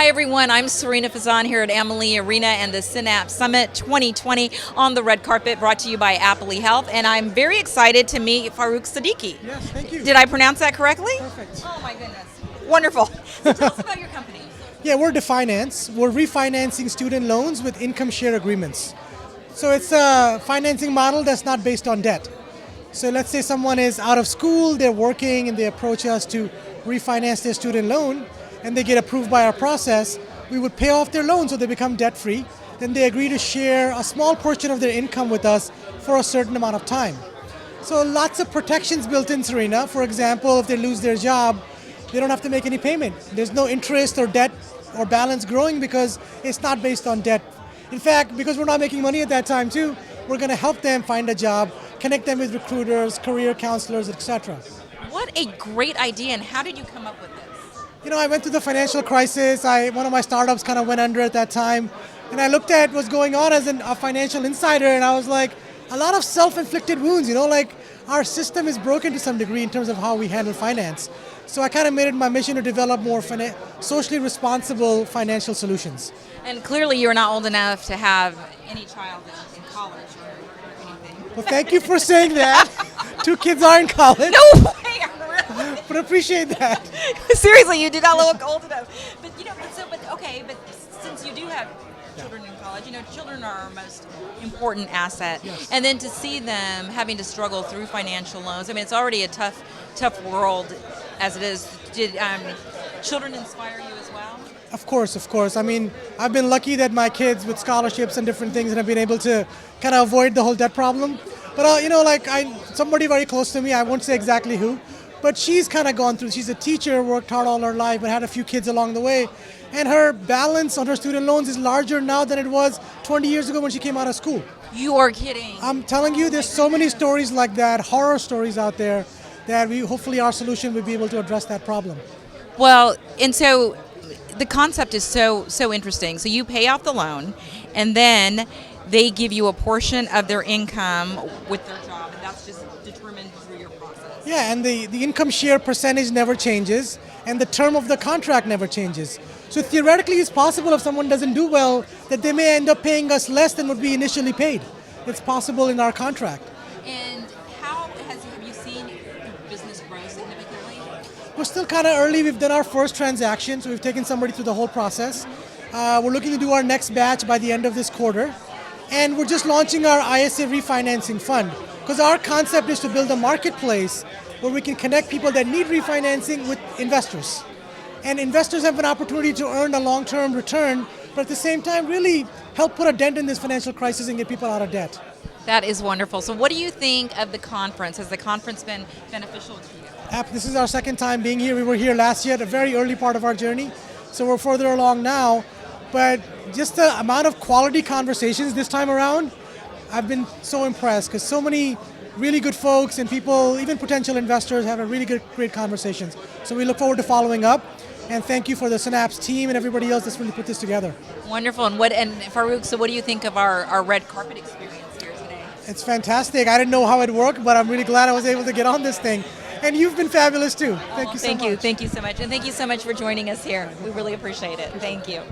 Hi everyone, I'm Sarina Fazan here at Amalie Arena and the Synapse Summit 2020 on the red carpet, brought to you by Appley Health, and I'm very excited to meet Farrukh Siddiqui. Yes, thank you. Did I pronounce that correctly? Perfect. Oh my goodness. Wonderful. So tell us about your company. Yeah, we're Defynance. We're refinancing student loans with income share agreements. So it's a financing model that's not based on debt. So let's say someone is out of school, they're working, and they approach us to refinance their student loan, and they get approved by our process. We would pay off their loan so they become debt-free. Then they agree to share a small portion of their income with us for a certain amount of time. So lots of protections built in, Sarina. For example, if they lose their job, they don't have to make any payment. There's no interest or debt or balance growing because it's not based on debt. In fact, because we're not making money at that time too, we're going to help them find a job, connect them with recruiters, career counselors, etc. What a great idea, and how did you come up with this? You know, I went through the financial crisis. One of my startups kind of went under at that time. And I looked at what's going on as a financial insider, and I was like, a lot of self-inflicted wounds, like our system is broken to some degree in terms of how we handle finance. So I kind of made it my mission to develop more socially responsible financial solutions. And clearly you're not old enough to have any child in college or anything. Well, thank you for saying that. 2 kids are in college. No way! Really? But appreciate that. Seriously, you do not look old enough. But but since you do have children in college, children are our most important asset. Yes. And then to see them having to struggle through financial loans, it's already a tough world as it is. Did children inspire you as well? Of course. I've been lucky that my kids with scholarships and different things, and have been able to kind of avoid the whole debt problem. But somebody very close to me, I won't say exactly who, but she's kind of gone through. She's a teacher, worked hard all her life, but had a few kids along the way. And her balance on her student loans is larger now than it was 20 years ago when she came out of school. You are kidding. I'm telling you, there's so many stories like that, horror stories out there, that hopefully our solution will be able to address that problem. Well, and so the concept is so interesting. So you pay off the loan, and then they give you a portion of their income with their job, and that's just determined through your process. Yeah, and the income share percentage never changes, and the term of the contract never changes. So theoretically, it's possible if someone doesn't do well that they may end up paying us less than what we initially paid. It's possible in our contract. And how have you seen the business grow significantly? We're still kind of early. We've done our first transaction, so we've taken somebody through the whole process. We're looking to do our next batch by the end of this quarter. And we're just launching our ISA refinancing fund, because our concept is to build a marketplace where we can connect people that need refinancing with investors. And investors have an opportunity to earn a long-term return, but at the same time really help put a dent in this financial crisis and get people out of debt. That is wonderful. So what do you think of the conference? Has the conference been beneficial to you? This is our second time being here. We were here last year at a very early part of our journey, so we're further along now. But just the amount of quality conversations this time around, I've been so impressed, because so many really good folks and people, even potential investors, have a really great conversations. So we look forward to following up. And thank you for the Synapse team and everybody else that's really put this together. Wonderful. And Farrukh, so what do you think of our red carpet experience here today? It's fantastic. I didn't know how it worked, but I'm really glad I was able to get on this thing. And you've been fabulous too. Thank you so much. Thank you so much. And thank you so much for joining us here. We really appreciate it. Thank you.